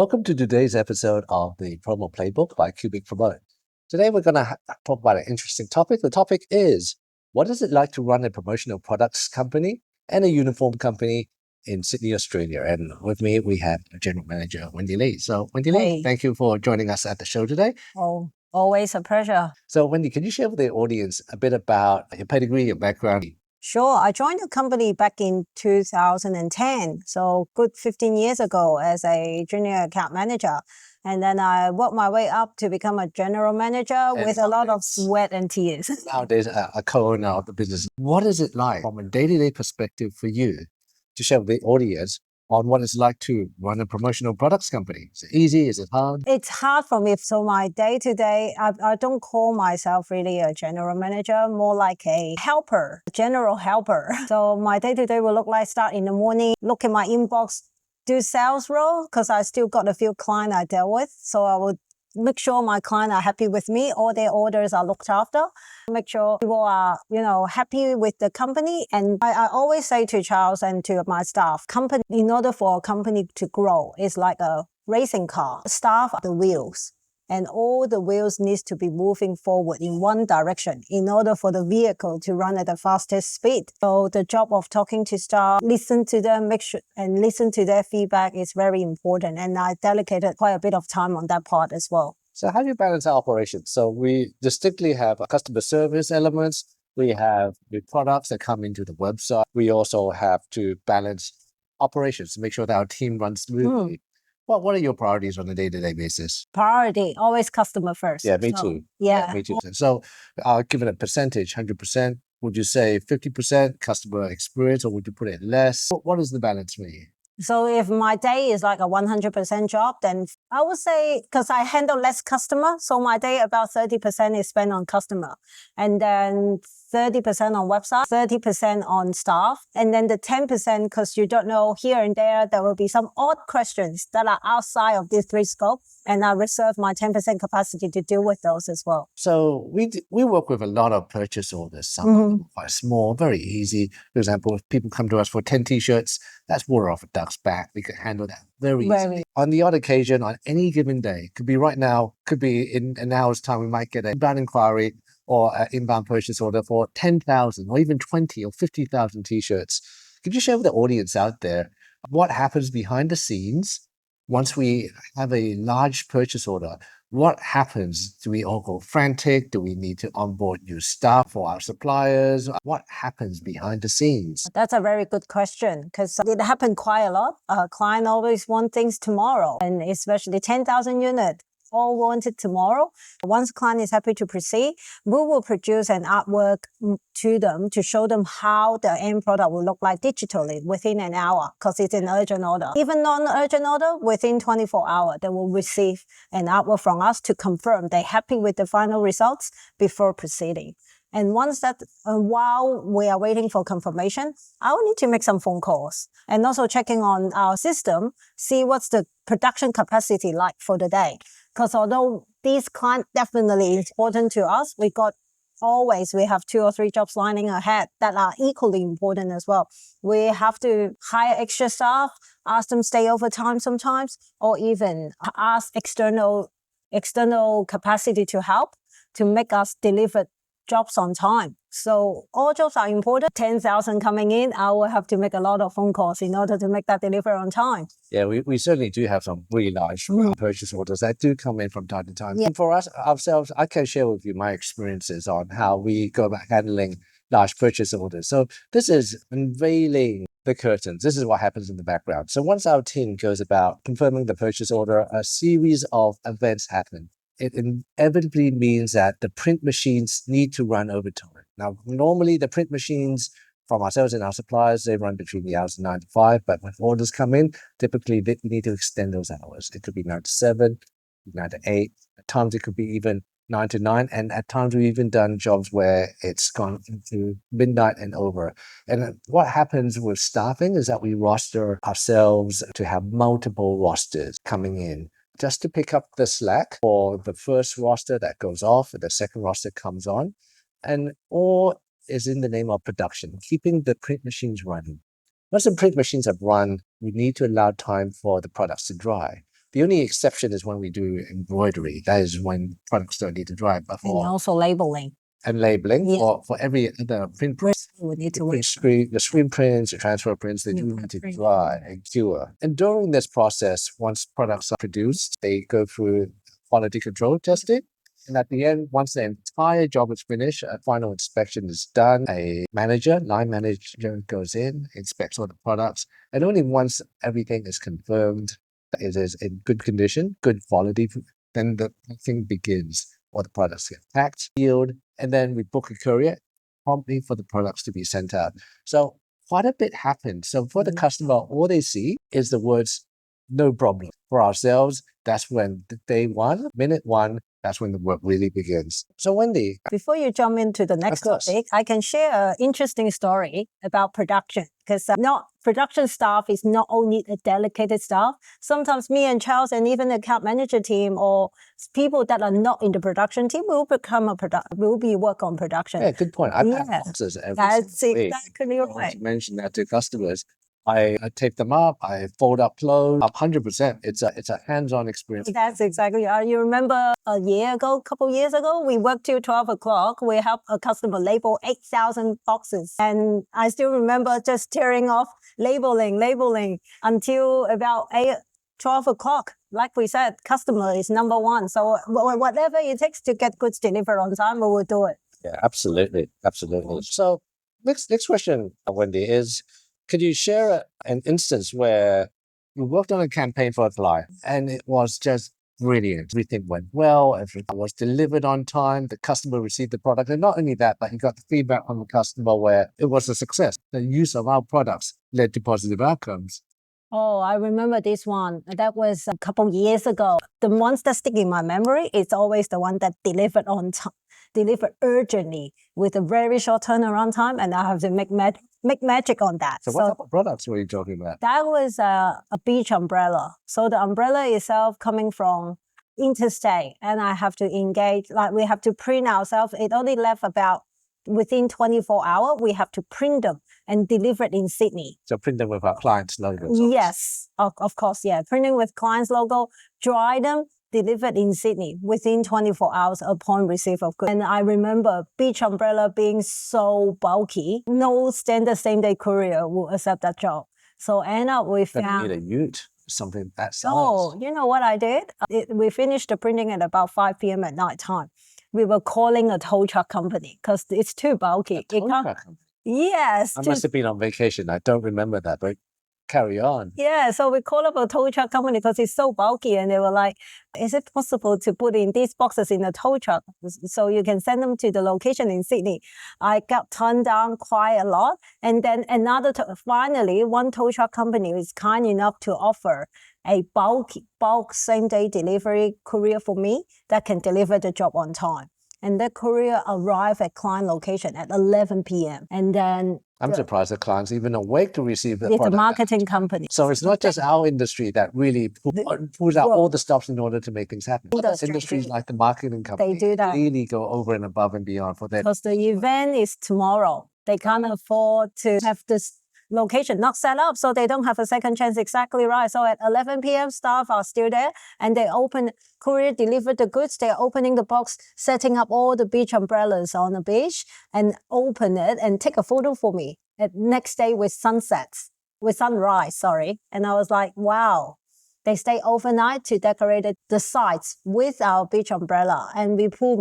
Welcome to today's episode of the Promo Playbook by Cubic Promote. Today we're going to talk about an interesting topic. The topic is, what is it like to run a promotional products company and a uniform company in Sydney, Australia? And with me, we have General Manager Wendy Lee. So Wendy Lee, thank you for joining us at the show today. Oh, always a pleasure. So Wendy, can you share with the audience a bit about your pedigree, your background? Sure. I joined the company back in 2010, so good 15 years ago as a junior account manager. And then I worked my way up to become a general manager with a lot of sweat and tears. Nowadays, a co-owner of the business. What is it like from a day-to-day perspective for you to share with the audience on what it's like to run a promotional products company? Is it easy? Is it hard? It's hard for me. So my day-to-day, I don't call myself really a general manager, more like a helper, general helper. So my day-to-day will look like start in the morning, look at my inbox, do sales role, because I still got a few clients I deal with. So I would make sure my clients are happy with me, all their orders are looked after, make sure people are, happy with the company. And I always say to Charles and to my staff, company, in order for a company to grow, it's like a racing car. Staff are the wheels. And all the wheels needs to be moving forward in one direction in order for the vehicle to run at the fastest speed. So the job of talking to staff, listen to them, and listen to their feedback is very important. And I dedicated quite a bit of time on that part as well. So how do you balance our operations? So we distinctly have customer service elements. We have the products that come into the website. We also have to balance operations to make sure that our team runs smoothly. What are your priorities on a day-to-day basis? Priority, always customer first. Yeah, me too. Yeah. Me too. So given a percentage, 100%, would you say 50% customer experience, or would you put it less? What is the balance for you? So if my day is like a 100% job, then I would say, because I handle less customer, so my day about 30% is spent on customer. And then 30% on website, 30% on staff, and then the 10%, because you don't know, here and there will be some odd questions that are outside of these three scopes, and I reserve my 10% capacity to deal with those as well. So we work with a lot of purchase orders, some of them quite small, very easy. For example, if people come to us for 10 t-shirts, that's water off a duck's back. We can handle that very easily. On the odd occasion, on any given day, could be right now, could be in an hour's time, we might get an inbound inquiry or an inbound purchase order for 10,000 or even 20 or 50,000 t-shirts. Could you share with the audience out there what happens behind the scenes once we have a large purchase order? What happens? Do we all go frantic? Do we need to onboard new staff for our suppliers? What happens behind the scenes? That's a very good question, because it happened quite a lot. Client always want things tomorrow, and especially 10,000 units. All wanted tomorrow. Once client is happy to proceed, we will produce an artwork to them to show them how the end product will look like digitally within an hour, because it's an urgent order. Even non-urgent order, within 24 hours, they will receive an artwork from us to confirm they're happy with the final results before proceeding. And once that, while we are waiting for confirmation, I will need to make some phone calls and also checking on our system, see what's the production capacity like for the day. Because although these clients definitely important to us, we have 2 or 3 jobs lining ahead that are equally important as well. We have to hire extra staff, ask them stay overtime sometimes, or even ask external capacity to help to make us deliver jobs on time. So all jobs are important. 10,000 coming in, I will have to make a lot of phone calls in order to make that deliver on time. Yeah, we certainly do have some really large purchase orders that do come in from time to time. Yeah. And for us ourselves, I can share with you my experiences on how we go about handling large purchase orders. So this is unveiling the curtains. This is what happens in the background. So once our team goes about confirming the purchase order, a series of events happen. It inevitably means that the print machines need to run overtime. Now, normally the print machines from ourselves and our suppliers, they run between the hours of 9 to 5, but when orders come in, typically we need to extend those hours. It could be 9 to 7, 9 to 8. At times it could be even 9 to 9, and at times we've even done jobs where it's gone into midnight and over. And what happens with staffing is that we roster ourselves to have multiple rosters coming in, just to pick up the slack for the first roster that goes off and the second roster comes on. And all is in the name of production, keeping the print machines running. Once the print machines have run, we need to allow time for the products to dry. The only exception is when we do embroidery. That is when products don't need to dry. But And for also labeling. and labeling Yeah. for every other print press, We need to the wait. screen prints, the transfer prints, they do Yeah, need to print. dry and cure. And during this process, once products are produced, they go through quality control testing. And at the end, once the entire job is finished, a final inspection is done. A line manager goes in, inspects all the products, and only once everything is confirmed that it is in good condition, good quality, then the thing begins. All the products get packed, sealed, and then we book a courier promptly for the products to be sent out. So quite a bit happens. So for the customer, all they see is the words "no problem." For ourselves, that's when day one, minute one, that's when the work really begins. So Wendy, Before you jump into the next topic, I can share an interesting story about production because not production staff is not only a dedicated staff. Sometimes me and Charles and even the account manager team or people that are not in the production team will be work on production. Yeah, good point. I pack boxes every That's single week. exactly right. To mention that to customers. I tape them up, I fold up clothes, 100%. It's a hands-on experience. That's exactly. You remember a couple years ago, we worked till 12 o'clock. We helped a customer label 8,000 boxes. And I still remember just tearing off labeling until about 12 o'clock. Like we said, customer is number one. So whatever it takes to get goods delivered on time, we will do it. Yeah, absolutely. Absolutely. So next question, Wendy, is could you share an instance where you worked on a campaign for a client and it was just brilliant? Everything went well, everything was delivered on time, the customer received the product. And not only that, but you got the feedback from the customer where it was a success. The use of our products led to positive outcomes. Oh, I remember this one. That was a couple years ago. The ones that stick in my memory is always the one that delivered on time, delivered urgently with a very short turnaround time, and I have to make magic on that. So what type of products were you talking about? That was a beach umbrella. So the umbrella itself coming from interstate, and I have to engage, like we have to print ourselves. It only left about within 24 hours, we have to print them and deliver it in Sydney. So print them with our client's logos. Yes, of course, yeah. Printing with client's logo, dry them, delivered in Sydney within 24 hours upon receipt of goods. And I remember beach umbrella being so bulky, no standard same-day courier will accept that job. So end up we found... You need a ute, something that size. Oh, you know what I did? We finished the printing at about 5 p.m. at night time. We were calling a tow truck company because it's too bulky. A tow truck company? Yes. I must have been on vacation. I don't remember that, but carry on. Yeah, so we called up a tow truck company because it's so bulky, and they were like, is it possible to put in these boxes in a tow truck so you can send them to the location in Sydney? I got turned down quite a lot. And then finally, one tow truck company is kind enough to offer a bulk same-day delivery courier for me that can deliver the job on time. And that courier arrived at client location at 11 p.m. And then... I'm surprised the client's even awake to receive the product. It's a marketing company. So it's not just our industry that really pulls out all the stops in order to make things happen. Other industries like the marketing company, they do that. Really go over and above and beyond for them. Because the event is tomorrow. They can't afford to have this location not set up, so they don't have a second chance. Exactly right. So at 11 p.m., staff are still there, and they courier delivered the goods. They're opening the box, setting up all the beach umbrellas on the beach, and open it and take a photo for me at next day with sunrise, sorry. And I was like, wow. They stay overnight to decorate the sites with our beach umbrella, and we pull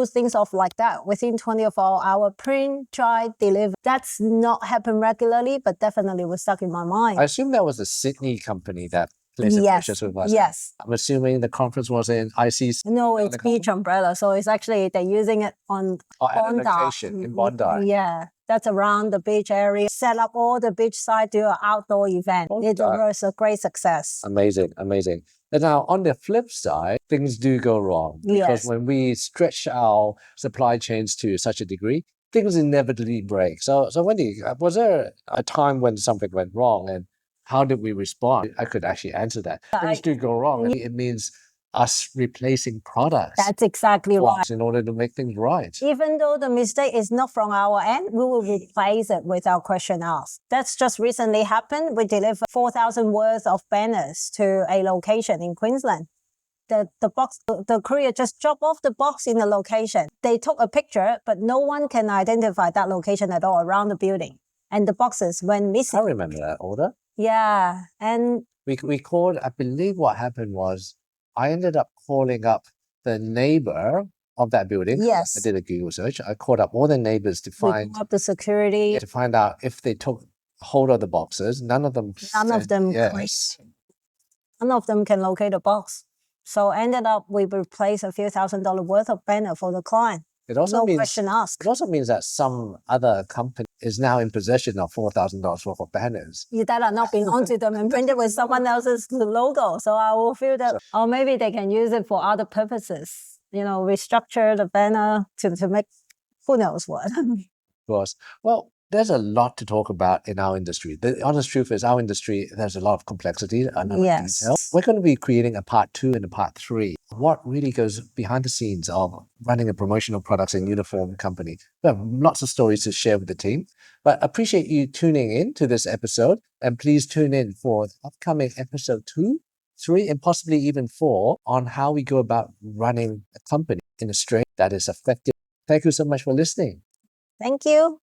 things off like that within 24 hours, print, dry, deliver. That's not happen regularly, but definitely was stuck in my mind. I assume that was a Sydney company that placed a purchase with us. Yes. I'm assuming the conference was in ICC. No, it's beach umbrella. So it's actually, they're using it on Bondi. Location in Bondi. Yeah. That's around the beach area. Set up all the beach side, do an outdoor event. It was a great success. Amazing, amazing. And now on the flip side, things do go wrong. Because when we stretch our supply chains to such a degree, things inevitably break. So Wendy, was there a time when something went wrong and how did we respond? I could actually answer that. Things do go wrong. It means us replacing products That's exactly right. in order to make things right. Even though the mistake is not from our end, we will replace it without question asked. That's just recently happened. We delivered 4,000 worth of banners to a location in Queensland. The courier just dropped off the box in the location. They took a picture, but no one can identify that location at all around the building. And the boxes went missing. I remember that order. Yeah. And we called, I believe what happened was I ended up calling up the neighbor of that building. yes, I did a Google search. I called up all the neighbors to we find called up the security. to find out if they took hold of the boxes. None of them yes. None of them can locate a box. So ended up we replaced a few $1,000 worth of banner for the client. It also No means question asked. it also means that some other company is now in possession of $4,000 worth of banners. That are not belong to them and printed with someone else's logo. So I will feel that, or maybe they can use it for other purposes. Restructure the banner to make who knows what. Of course. Well, there's a lot to talk about in our industry. The honest truth is our industry, there's a lot of complexity and Yes. detail. We're going to be creating a part 2 and a part 3. What really goes behind the scenes of running a promotional products and uniform company. We have lots of stories to share with the team, but appreciate you tuning in to this episode, and please tune in for the upcoming episode 2, 3, and possibly even 4 on how we go about running a company in Australia that is effective. Thank you so much for listening. Thank you.